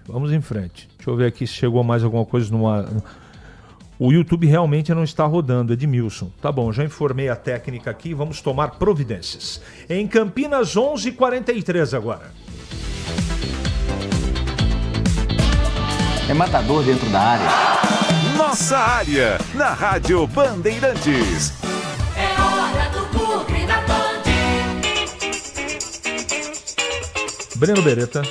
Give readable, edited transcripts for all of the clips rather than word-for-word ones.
Vamos em frente. Deixa eu ver aqui se chegou mais alguma coisa no... O YouTube realmente não está rodando, Edmilson. Tá bom, já informei a técnica aqui, vamos tomar providências. Em Campinas, 11h43 agora. É matador dentro da área. Nossa área, na Rádio Bandeirantes. É hora do Bugre na Band. Breno Beretta.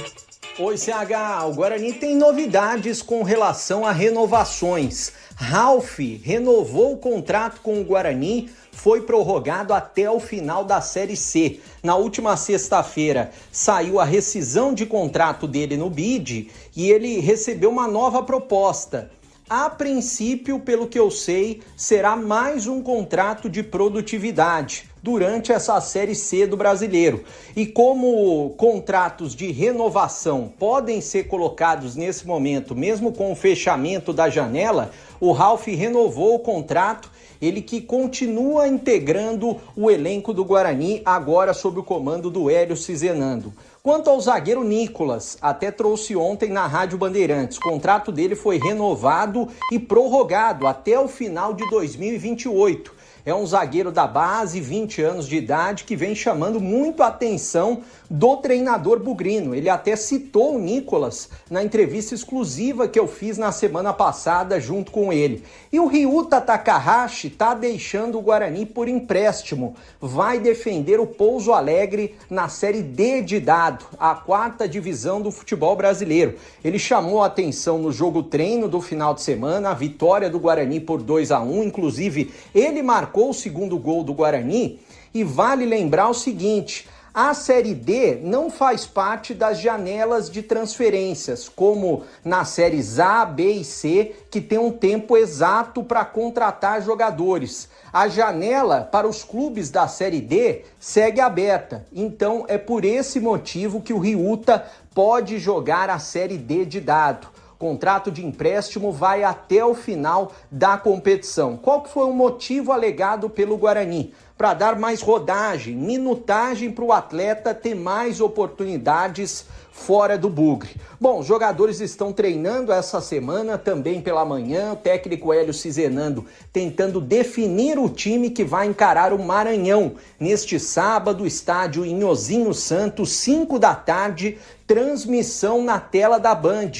Oi, CH. O Guarani tem novidades com relação a renovações. Ralf renovou o contrato com o Guarani, foi prorrogado até o final da Série C. Na última sexta-feira saiu a rescisão de contrato dele no BID e ele recebeu uma nova proposta. A princípio, pelo que eu sei, será mais um contrato de produtividade durante essa Série C do Brasileiro. E como contratos de renovação podem ser colocados nesse momento, mesmo com o fechamento da janela, o Ralf renovou o contrato, ele que continua integrando o elenco do Guarani, agora sob o comando do Hélio Cizenando. Quanto ao zagueiro Nicolas, até trouxe ontem na Rádio Bandeirantes, o contrato dele foi renovado e prorrogado até o final de 2028. É um zagueiro da base, 20 anos de idade, que vem chamando muito a atenção do treinador bugrino. Ele até citou o Nicolas na entrevista exclusiva que eu fiz na semana passada junto com ele. E o Ryuta Takahashi está deixando o Guarani por empréstimo. Vai defender o Pouso Alegre na Série D de dado, a 4ª divisão do futebol brasileiro. Ele chamou a atenção no jogo treino do final de semana, a vitória do Guarani por 2-1. Inclusive, ele marcou o segundo gol do Guarani. E vale lembrar o seguinte: a Série D não faz parte das janelas de transferências, como nas séries A, B e C, que tem um tempo exato para contratar jogadores. A janela para os clubes da Série D segue aberta. Então é por esse motivo que o Ryuta pode jogar a Série D de dado. Contrato de empréstimo vai até o final da competição. Qual que foi o motivo alegado pelo Guarani? Para dar mais rodagem, minutagem para o atleta ter mais oportunidades fora do Bugre. Bom, os jogadores estão treinando essa semana, também pela manhã, o técnico Hélio Cizenando tentando definir o time que vai encarar o Maranhão neste sábado, estádio Inhozinho Santos, 5 da tarde, transmissão na tela da Band.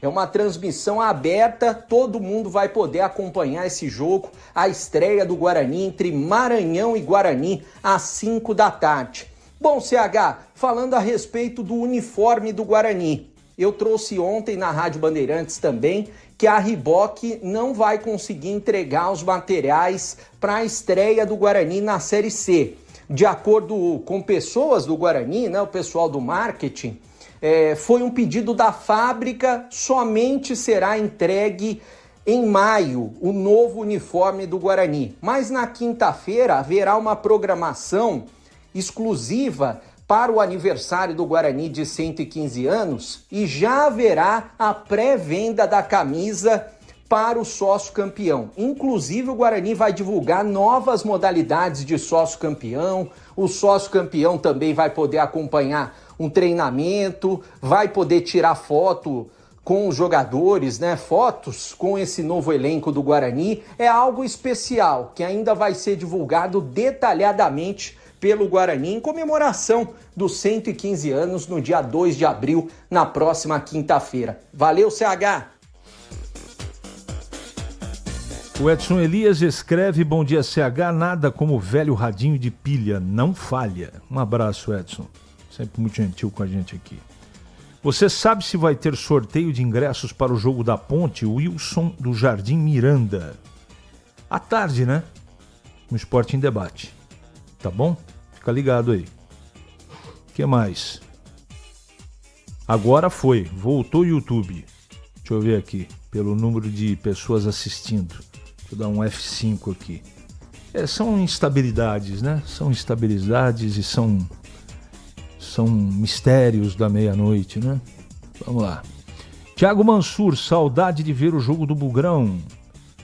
É uma transmissão aberta, todo mundo vai poder acompanhar esse jogo, a estreia do Guarani entre Maranhão e Guarani às 5 da tarde. Bom, CH, falando a respeito do uniforme do Guarani, eu trouxe ontem na Rádio Bandeirantes também que a Reebok não vai conseguir entregar os materiais para a estreia do Guarani na Série C. De acordo com pessoas do Guarani, né, o pessoal do marketing, foi um pedido da fábrica, somente será entregue em maio o novo uniforme do Guarani. Mas na quinta-feira haverá uma programação exclusiva para o aniversário do Guarani de 115 anos e já haverá a pré-venda da camisa para o sócio campeão. Inclusive o Guarani vai divulgar novas modalidades de sócio campeão. O sócio campeão também vai poder acompanhar um treinamento, vai poder tirar foto com os jogadores, né? Fotos com esse novo elenco do Guarani. É algo especial que ainda vai ser divulgado detalhadamente pelo Guarani em comemoração dos 115 anos no dia 2 de abril, na próxima quinta-feira. Valeu, CH! O Edson Elias escreve: bom dia, CH, nada como o velho radinho de pilha, não falha. Um abraço, Edson. Sempre muito gentil com a gente aqui. Você sabe se vai ter sorteio de ingressos para o jogo da Ponte? Wilson do Jardim Miranda. À tarde, né? No Esporte em Debate. Tá bom? Fica ligado aí. O que mais? Agora foi. Voltou o YouTube. Deixa eu ver aqui. Pelo número de pessoas assistindo. Deixa eu dar um F5 aqui. São instabilidades, né? São instabilidades e são mistérios da meia-noite, né? Vamos lá. Thiago Mansur, saudade de ver o jogo do Bugrão.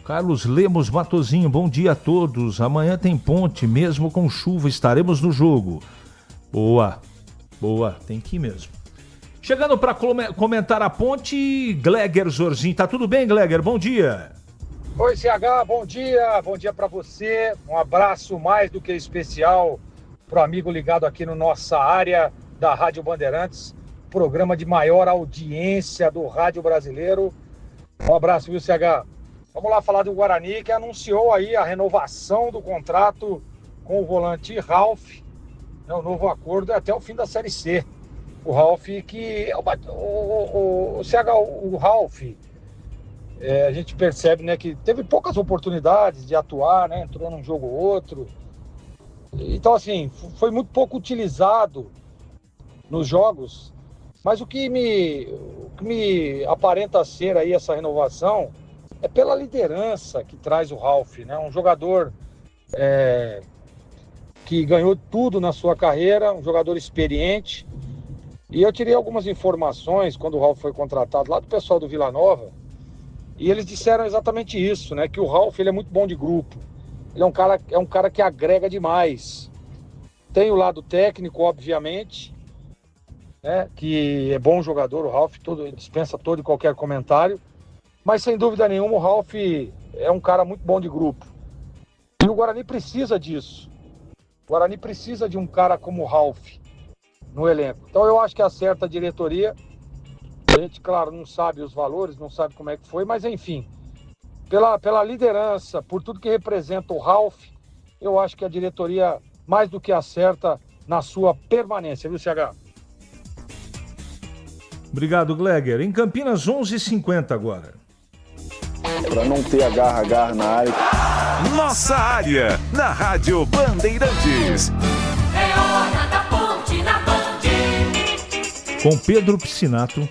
Carlos Lemos Matozinho, bom dia a todos. Amanhã tem Ponte, mesmo com chuva, estaremos no jogo. Boa, boa, tem que ir mesmo. Chegando para comentar a ponte, Gleger Zorzinho. Tá tudo bem, Gleger? Bom dia. Oi, CH, bom dia para você. Um abraço mais do que especial pro amigo ligado aqui no Nossa Área da Rádio Bandeirantes, programa de maior audiência do rádio brasileiro. Um abraço, viu, CH? Vamos lá falar do Guarani, que anunciou aí a renovação do contrato com o volante Ralf, né, o novo acordo é até o fim da Série C. O Ralf que... O CH, o Ralf... a gente percebe, né, que teve poucas oportunidades de atuar, né, entrou num jogo ou outro. Então, assim, foi muito pouco utilizado nos jogos. Mas o que me aparenta ser aí essa renovação é pela liderança que traz o Ralf, né, um jogador que ganhou tudo na sua carreira, um jogador experiente. E eu tirei algumas informações quando o Ralf foi contratado lá do pessoal do Vila Nova. E eles disseram exatamente isso, né? Que o Ralf, ele é muito bom de grupo. Ele é um cara que agrega demais. Tem o lado técnico, obviamente, né? Que é bom jogador, o Ralf dispensa todo e qualquer comentário. Mas, sem dúvida nenhuma, o Ralf é um cara muito bom de grupo. E o Guarani precisa disso. O Guarani precisa de um cara como o Ralf no elenco. Então, eu acho que acerta a diretoria. A gente, claro, não sabe os valores, não sabe como é que foi, mas enfim, pela liderança, por tudo que representa o Ralf, eu acho que a diretoria mais do que acerta na sua permanência, viu, CH? Obrigado, Gleger. Em Campinas, 11h50 agora. Para não ter agarra na área. Nossa Área, na Rádio Bandeirantes. É hora da ponte na Band. Com Pedro Piscinato.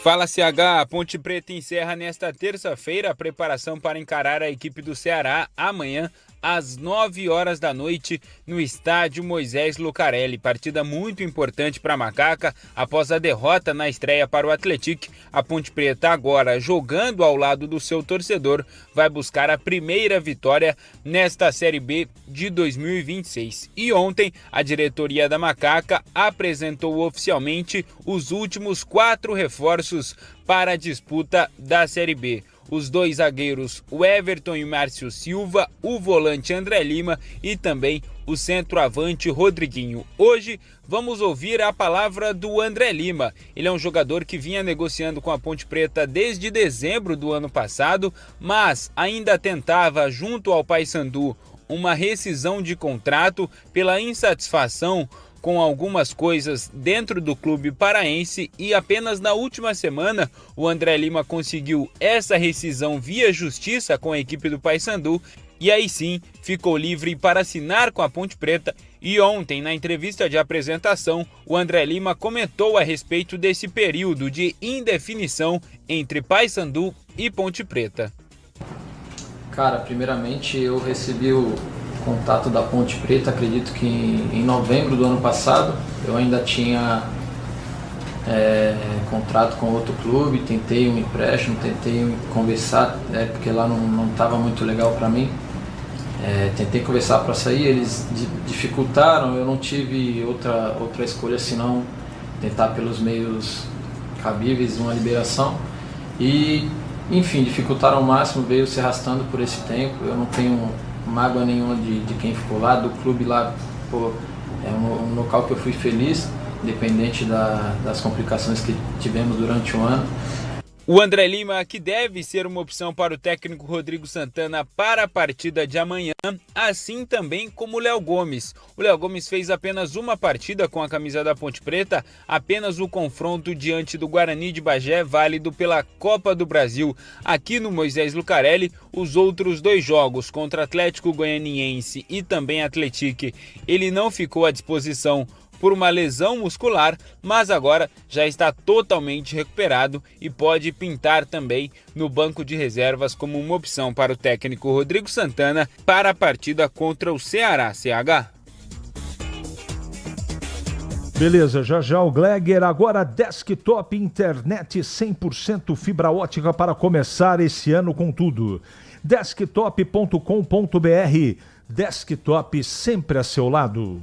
Fala, CH, a Ponte Preta encerra nesta terça-feira a preparação para encarar a equipe do Ceará amanhã às 9 horas da noite no estádio Moisés Lucarelli. Partida muito importante para a Macaca após a derrota na estreia para o Atlético. A Ponte Preta agora, jogando ao lado do seu torcedor, vai buscar a primeira vitória nesta Série B de 2026. E ontem, a diretoria da Macaca apresentou oficialmente os últimos 4 reforços para a disputa da Série B. Os 2 zagueiros, o Everton e o Márcio Silva, o volante André Lima e também o centroavante Rodriguinho. Hoje vamos ouvir a palavra do André Lima. Ele é um jogador que vinha negociando com a Ponte Preta desde dezembro do ano passado, mas ainda tentava, junto ao Paysandu, uma rescisão de contrato pela insatisfação com algumas coisas dentro do clube paraense, e apenas na última semana o André Lima conseguiu essa rescisão via justiça com a equipe do Paysandu e aí sim ficou livre para assinar com a Ponte Preta. E ontem, na entrevista de apresentação, o André Lima comentou a respeito desse período de indefinição entre Paysandu e Ponte Preta. Cara, primeiramente eu recebi o contato da Ponte Preta, acredito que em novembro do ano passado. Eu ainda tinha contrato com outro clube, tentei um empréstimo, tentei conversar, porque lá não estava muito legal para mim. Tentei conversar para sair, eles dificultaram, eu não tive outra escolha senão tentar pelos meios cabíveis uma liberação. E, enfim, dificultaram ao máximo, veio se arrastando por esse tempo. Eu não tenho mágoa nenhuma de quem ficou lá, do clube lá. Pô, é um local que eu fui feliz, independente das complicações que tivemos durante o ano. O André Lima, que deve ser uma opção para o técnico Rodrigo Santana para a partida de amanhã, assim também como o Léo Gomes. O Léo Gomes fez apenas uma partida com a camisa da Ponte Preta, apenas o confronto diante do Guarani de Bagé, válido pela Copa do Brasil. Aqui no Moisés Lucarelli, os outros 2 jogos contra Atlético Goianiense e também Atlético, ele não ficou à disposição por uma lesão muscular, mas agora já está totalmente recuperado e pode pintar também no banco de reservas como uma opção para o técnico Rodrigo Santana para a partida contra o Ceará. CH. Beleza, já o Gleger. Agora Desktop Internet 100% fibra ótica para começar esse ano com tudo. Desktop.com.br. Desktop sempre a seu lado.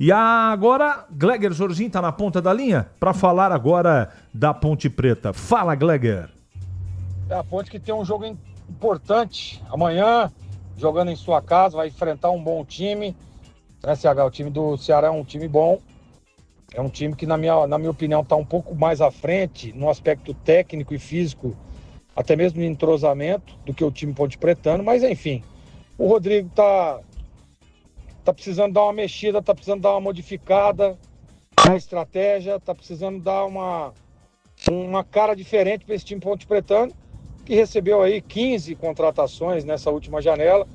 E agora, Gleger Jorginho está na ponta da linha para falar agora da Ponte Preta. Fala, Gleger. É a Ponte que tem um jogo importante amanhã, jogando em sua casa, vai enfrentar um bom time. Né, CH? O time do Ceará é um time bom. É um time que, na minha opinião, está um pouco mais à frente no aspecto técnico e físico, até mesmo no entrosamento, do que o time Ponte Pretano. Mas, enfim, o Rodrigo tá precisando dar uma mexida, tá precisando dar uma modificada na estratégia, tá precisando dar uma cara diferente para esse time Ponte Pretano, que recebeu aí 15 contratações nessa última janela,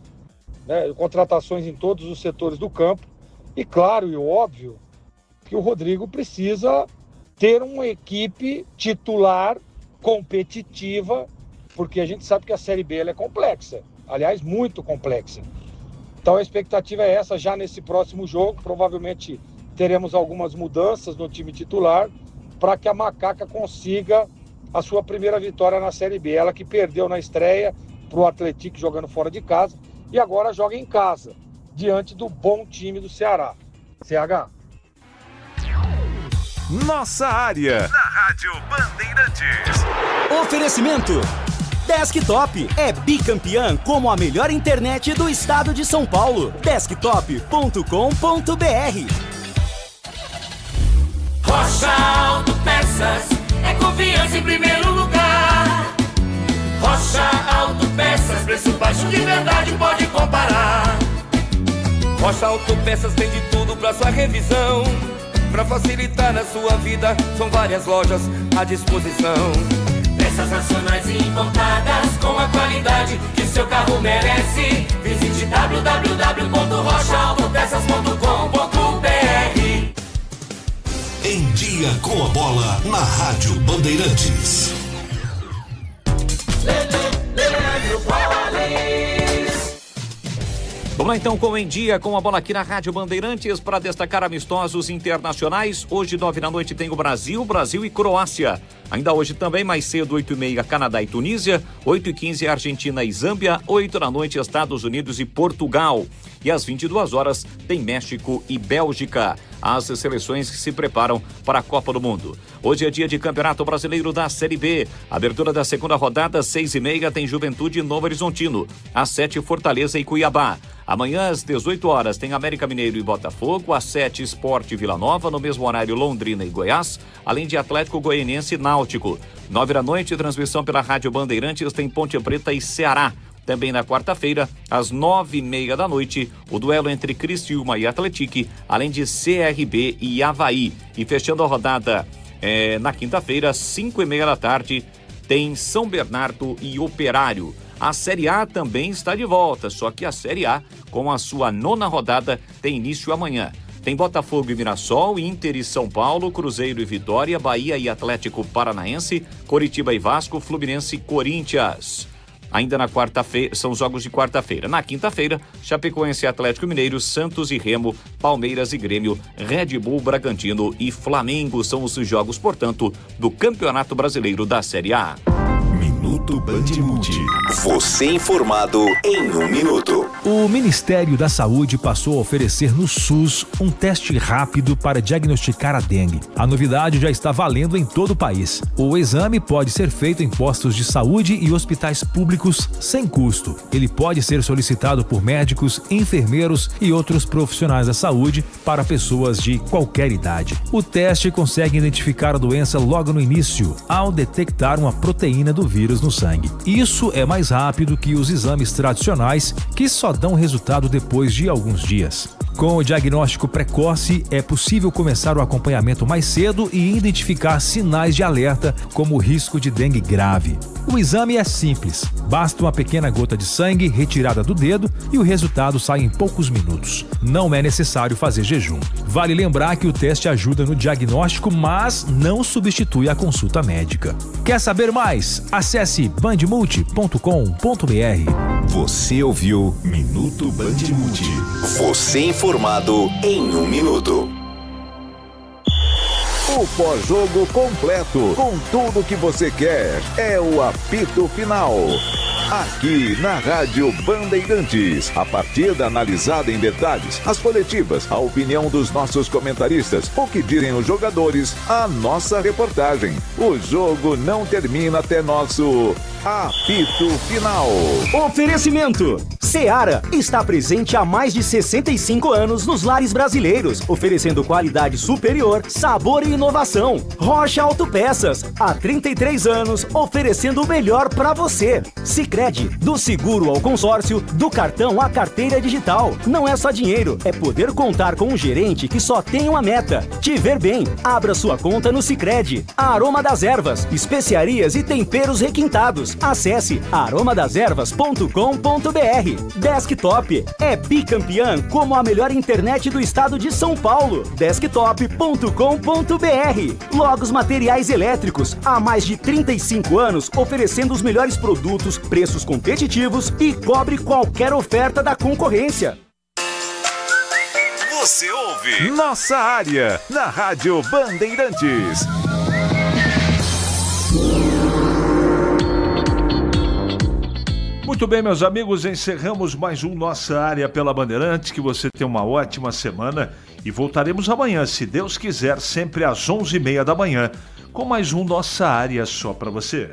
né, contratações em todos os setores do campo. E claro e óbvio que o Rodrigo precisa ter uma equipe titular competitiva, porque a gente sabe que a Série B ela é complexa, aliás, muito complexa. Então a expectativa é essa já nesse próximo jogo. Provavelmente teremos algumas mudanças no time titular para que a Macaca consiga a sua primeira vitória na Série B. Ela que perdeu na estreia para o Atlético jogando fora de casa e agora joga em casa, diante do bom time do Ceará. CH. Nossa área, na Rádio Bandeirantes. Oferecimento Desktop é bicampeã como a melhor internet do estado de São Paulo. Desktop.com.br. Rocha Autopeças é confiança em primeiro lugar. Rocha Autopeças, preço baixo de verdade, pode comparar. Rocha Autopeças tem de tudo pra sua revisão. Pra facilitar na sua vida, são várias lojas à disposição. Peças nacionais e importadas com a qualidade que seu carro merece. Visite www.rochaautopeças.com.br. Em Dia com a Bola, na Rádio Bandeirantes. Vamos lá então com Em Dia com a Bola aqui na Rádio Bandeirantes para destacar amistosos internacionais. Hoje, 9h tem o Brasil e Croácia. Ainda hoje também, mais cedo, 8h30, Canadá e Tunísia. 8h15, Argentina e Zâmbia. 8h, Estados Unidos e Portugal. E às 22 horas tem México e Bélgica. As seleções que se preparam para a Copa do Mundo. Hoje é dia de Campeonato Brasileiro da Série B. Abertura da segunda rodada, 6h30, tem Juventude e Novo Horizontino. Às 7h, Fortaleza e Cuiabá. Amanhã, às 18 horas, tem América Mineiro e Botafogo. Às 7h, Sport e Vila Nova. No mesmo horário, Londrina e Goiás. Além de Atlético Goianiense e Náutico. 9h, transmissão pela Rádio Bandeirantes, tem Ponte Preta e Ceará. Também na quarta-feira, às 9h30, o duelo entre Criciúma e Atlético, além de CRB e Avaí. E fechando a rodada na quinta-feira, 5h30, tem São Bernardo e Operário. A Série A também está de volta, só que a Série A, com a sua 9ª rodada, tem início amanhã. Tem Botafogo e Mirassol, Inter e São Paulo, Cruzeiro e Vitória, Bahia e Atlético Paranaense, Coritiba e Vasco, Fluminense e Corinthians. Ainda na quarta-feira, são os jogos de quarta-feira. Na quinta-feira, Chapecoense e Atlético Mineiro, Santos e Remo, Palmeiras e Grêmio, Red Bull, Bragantino e Flamengo. São os jogos, portanto, do Campeonato Brasileiro da Série A. Minuto Bandimulti. Você informado em 1 minuto. O Ministério da Saúde passou a oferecer no SUS um teste rápido para diagnosticar a dengue. A novidade já está valendo em todo o país. O exame pode ser feito em postos de saúde e hospitais públicos sem custo. Ele pode ser solicitado por médicos, enfermeiros e outros profissionais da saúde para pessoas de qualquer idade. O teste consegue identificar a doença logo no início, ao detectar uma proteína do vírus no sangue. Isso é mais rápido que os exames tradicionais, que só dão resultado depois de alguns dias. Com o diagnóstico precoce, é possível começar o acompanhamento mais cedo e identificar sinais de alerta, como o risco de dengue grave. O exame é simples. Basta uma pequena gota de sangue retirada do dedo e o resultado sai em poucos minutos. Não é necessário fazer jejum. Vale lembrar que o teste ajuda no diagnóstico, mas não substitui a consulta médica. Quer saber mais? Acesse bandmulti.com.br. Você ouviu Minuto Bandimulti. Você informado em 1 minuto. O pós-jogo completo, com tudo que você quer, é o apito final. Aqui na Rádio Bandeirantes, a partida analisada em detalhes, as coletivas, a opinião dos nossos comentaristas, o que dizem os jogadores, a nossa reportagem. O jogo não termina até nosso apito final. Oferecimento: Seara está presente há mais de 65 anos nos lares brasileiros, oferecendo qualidade superior, sabor e inovação. Rocha Autopeças, há 33 anos, oferecendo o melhor para você. Sicredi, do seguro ao consórcio, do cartão à carteira digital. Não é só dinheiro, é poder contar com um gerente que só tem uma meta: te ver bem. Abra sua conta no Sicredi. Aroma das Ervas, especiarias e temperos requintados. Acesse aromadeservas.com.br. Desktop é bicampeã como a melhor internet do estado de São Paulo. Desktop.com.br. Logos Materiais Elétricos, há mais de 35 anos oferecendo os melhores produtos, preços competitivos e cobre qualquer oferta da concorrência. Você ouve Nossa Área na Rádio Bandeirantes. Muito bem, meus amigos, encerramos mais um Nossa Área pela Bandeirantes. Que você tenha uma ótima semana e voltaremos amanhã, se Deus quiser, sempre às 11h30 da manhã, com mais um Nossa Área só para você.